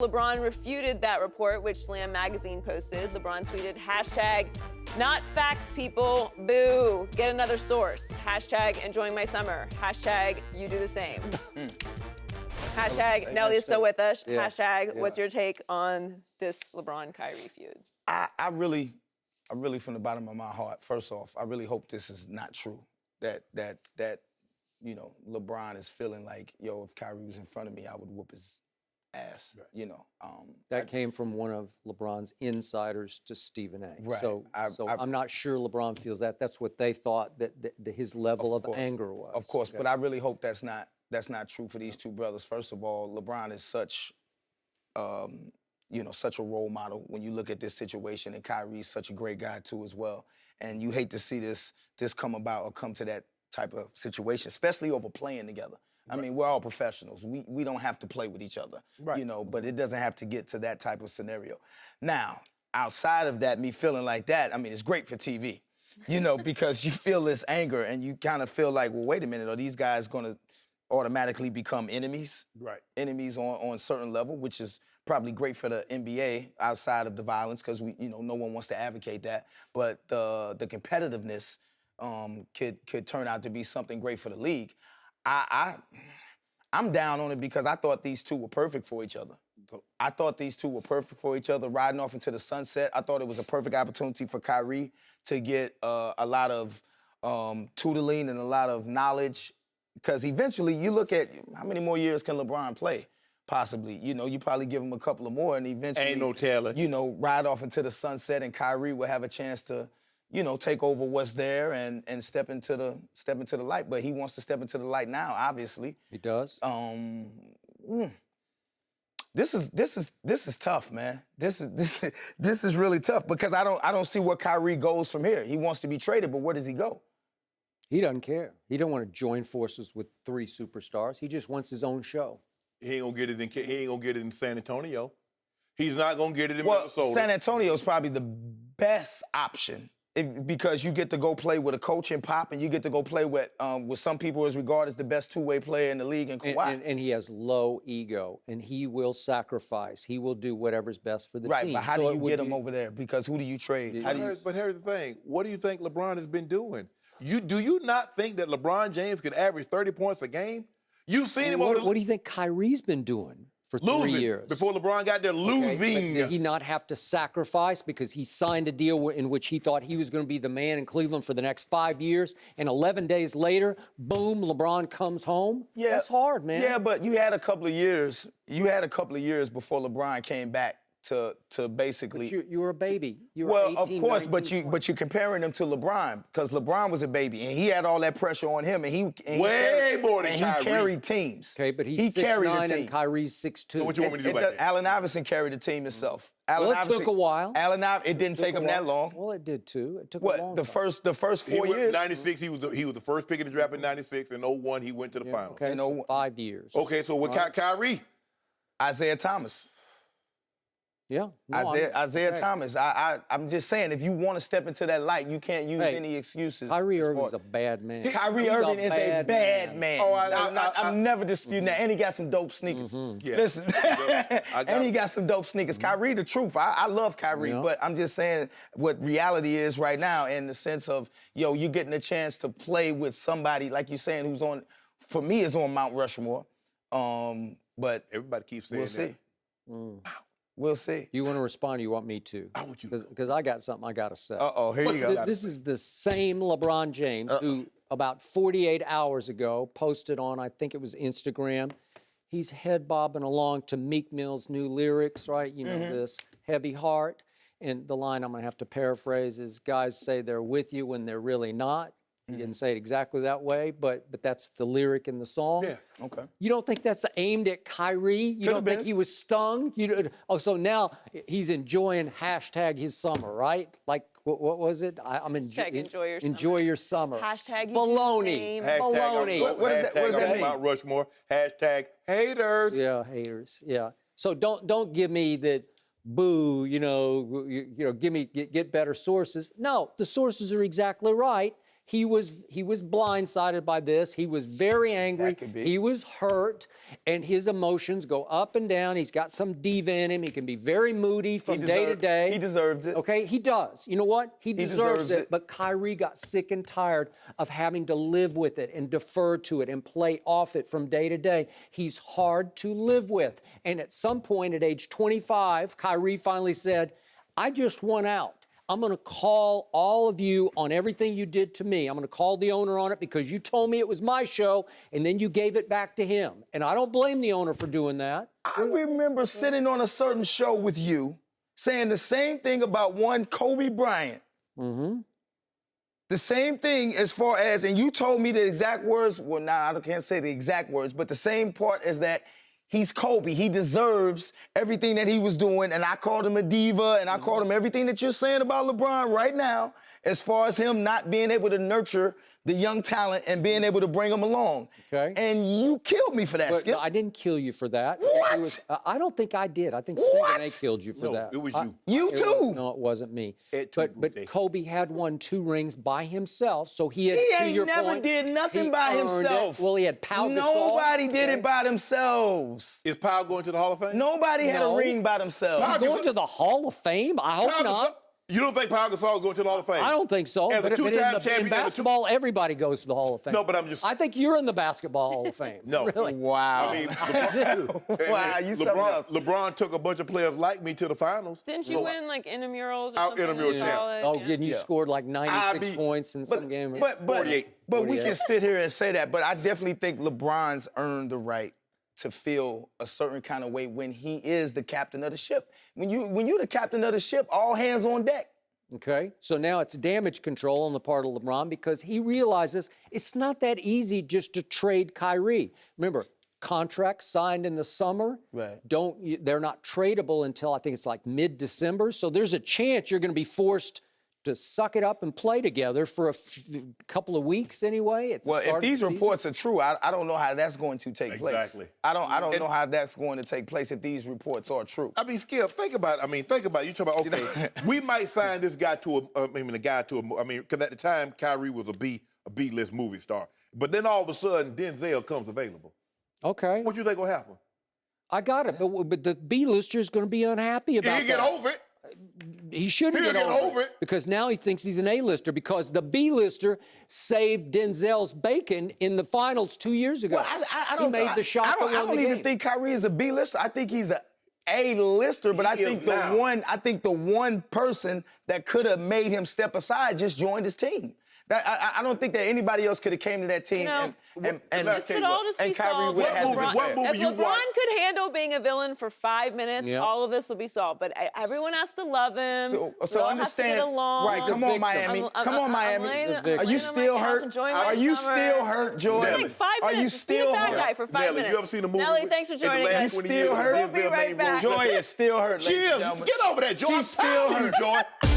LeBron refuted that report, which Slam magazine posted. LeBron tweeted, hashtag, not facts, people, boo, get another source. Hashtag, enjoying my summer. Hashtag, you do the same. Hashtag, Nelly is still with us. Yeah. Hashtag, what's your take on this LeBron-Kyrie feud? I really, from the bottom of my heart, first off, I really hope this is not true. That you know, LeBron is feeling like, yo, if Kyrie was in front of me, I would whoop his ass. Right. You know. That came from one of LeBron's insiders to Stephen A. Right. So I'm not sure LeBron feels that. That's what they thought that his level of anger was. Of course, but I really hope that's not true for these two brothers. First of all, LeBron is such, you know, such a role model when you look at this situation, and Kyrie's such a great guy too as well. And you hate to see this come about or come to that type of situation, especially over playing together. I mean, we're all professionals. We don't have to play with each other, you know, but it doesn't have to get to that type of scenario. Now, outside of that, me feeling like that, I mean, it's great for TV, you know, because you feel this anger and you kind of feel like, well, wait a minute, are these guys going to automatically become enemies? Right. Enemies on a certain level, which is probably great for the NBA outside of the violence, because you know, no one wants to advocate that. But the competitiveness could turn out to be something great for the league. I'm down on it because I thought these two were perfect for each other. I thought these two were perfect for each other, riding off into the sunset. I thought it was a perfect opportunity for Kyrie to get a lot of tutoring and a lot of knowledge, because eventually you look at how many more years can LeBron play, possibly. You know, you probably give him a couple of more, and eventually, ain't no telling, you know, ride off into the sunset, and Kyrie will have a chance to, you know, take over what's there and step into the light. But he wants to step into the light now, obviously. He does. This is tough, man. This is really tough, because I don't see where Kyrie goes from here. He wants to be traded, but where does he go? He doesn't care. He don't want to join forces with three superstars. He just wants his own show. He ain't gonna get it in San Antonio. He's not gonna get it in Well, Minnesota. San Antonio is probably the best option, because you get to go play with a coach in Pop, and you get to go play with some people is regarded as the best two-way player in the league in Kawhi. And he has low ego, and he will sacrifice. He will do whatever's best for the team. Right, but how do you get him over there? Because who do you trade? But here's the thing. What do you think LeBron has been doing? Do you not think that LeBron James could average 30 points a game? You've seen him over. What do you think Kyrie's been doing for 3 years? Before LeBron got there, losing. Did he not have to sacrifice because he signed a deal in which he thought he was going to be the man in Cleveland for the next 5 years, and 11 days later, boom, LeBron comes home? Yeah. That's hard, man. Yeah, but you had a couple of years. You had a couple of years before LeBron came back to basically. But you were a baby. You were 18, of course, 19, but you're comparing him to LeBron, because LeBron was a baby and he had all that pressure on him, and he carried teams. Okay, but he's 6'9" and Kyrie's 6'2". So what you want me to do about that? Allen Iverson carried the team himself. Well, it took a while. It didn't take him that long. Well, it did too. It took a long time. The first 4 years? 96, he was the first pick in the draft in 96. In 01, he went to the final. Okay, so 5 years. Okay, so with Kyrie? Isaiah Thomas. Yeah. No, Isaiah Thomas. I'm just saying, if you want to step into that light, you can't use any excuses. Kyrie Irving's a bad man. Kyrie Irving is a bad man. Oh, I'm never disputing that. And he got some dope sneakers. Yeah. Listen, and he got some dope sneakers. Kyrie, the truth. I love Kyrie, but I'm just saying what reality is right now, in the sense of, yo, you're getting a chance to play with somebody, like you're saying, who's on, for me, is on Mount Rushmore. But everybody keeps saying that. We'll see. We'll see. You want to respond, or you want me to? I want you. Because I got something I got to say. Here you go. This is the same LeBron James who, about 48 hours ago, posted on, I think it was Instagram, he's head bobbing along to Meek Mill's new lyrics, right? You know, this heavy heart. And the line I'm going to have to paraphrase is, guys say they're with you when they're really not. He didn't say it exactly that way, but that's the lyric in the song. Yeah, okay. You don't think that's aimed at Kyrie? You don't think he was stung? So now he's enjoying hashtag his summer, right? Like, what was it? I'm enjoy your summer. Hashtag baloney. Baloney. What does that mean? Mount Rushmore. Hashtag haters. Yeah, haters. Yeah. So don't give me that. Boo, get better sources. No, the sources are exactly right. he was blindsided by this. He was very angry. could be. He was hurt, and his emotions go up and down. He's got some diva in him. He can be very moody from day to day. He deserves it. Okay, he does. You know what? He deserves deserves it. it. But Kyrie got sick and tired of having to live with it and defer to it and play off it from day to day. He's hard to live with. And at some point at age 25, Kyrie finally said, I just want out. I'm going to call all of you on everything you did to me. I'm going to call the owner on it because you told me it was my show, and then you gave it back to him. And I don't blame the owner for doing that. I remember sitting on a certain show with you saying the same thing about one Kobe Bryant. Mm-hmm. The same thing as far as, and you told me the exact words, well, now I can't say the exact words, but the same part is that he's Kobe. He deserves everything that he was doing, and I called him a diva, and I called him everything that you're saying about LeBron right now, as far as him not being able to nurture the young talent and being able to bring them along. Okay. And you killed me for that, But Skip. no, I didn't kill you for that. What? I don't think I did. I think Stephen What? A. killed you for No, that. it was you. You too. No, it wasn't me. It too, But Booty. Kobe had won 2 rings by himself, so he had. He to ain't your never point, did nothing he by earned it. himself. Well, he had Pau Gasol. Nobody did Okay. it by themselves. Is Powell going to the Hall of Fame? Nobody had a No. ring by themselves. Pau Going to the Hall of Fame? I hope Pau Gasol- not. You don't think Powell Gasol is going to the Hall of Fame? I don't think so. As a But two-time champion, in as a two- basketball, everybody goes to the Hall of Fame. No, but I'm just- I think you're in the Basketball Hall of Fame. No. Really. Wow. I mean, I do. Wow, you something else. LeBron took a bunch of players like me to the finals. Didn't you So- win like intramurals or Out something? intramural in champ. college? Oh, Yeah. and you scored like 96 points in some game. But 48. we 48. can sit here and say that, but I definitely think LeBron's earned the right to feel a certain kind of way when he is the captain of the ship. When you're the captain of the ship, all hands on deck. Okay, so now it's damage control on the part of LeBron because he realizes it's not that easy just to trade Kyrie. Remember, contracts signed in the summer Right. they're not tradable until I think it's like mid-December. So there's a chance you're going to be forced to suck it up and play together for a couple of weeks anyway. It's Well, if start of these the season. reports are true, I don't know how that's going to take place. Exactly. I don't know how that's going to take place if these reports are true. I mean, Skip, think about it. You talk about, okay, we might sign this guy to because at the time, Kyrie was a B-list movie star. But then all of a sudden, Denzel comes available. Okay, What you think will happen? I got it. But the B-lister is going to be unhappy about He'll get that. over it. He shouldn't He'll get get over it. because now he thinks he's an A-lister because the B-lister saved Denzel's bacon in the finals 2 years ago. Well, I he don't made the shot I that don't, won I don't the even game. think Kyrie is a B-lister. I think he's a A-lister, but I He is think now. the one person that could have made him step aside just joined his team. I don't think that anybody else could have came to that team No. and This could all just be and Kyrie solved. would with have had to LeBron. be what fair. movie If you LeBron watch? could handle being a villain for 5 minutes, Yeah. all of this will be solved. But everyone has to love him. So We all understand, have to get along. right? Come on, victim. Miami. Come on, Miami. laying- He's a victim. Are you laying on still my couch hurt? enjoying my Are you summer. still hurt, Joy? It's like 5 Are minutes. you Just be the still bad hurt? guy for 5 Nelly, minutes. you ever seen the movie? Nelly, thanks for in the joining last us. 20 Still years, hurt? We'll be Denzel right made back. roles. Joy is still hurt, ladies and Cheers. gentlemen. Get over that, Joy. She's I'm still proud of you, hurt. Joy.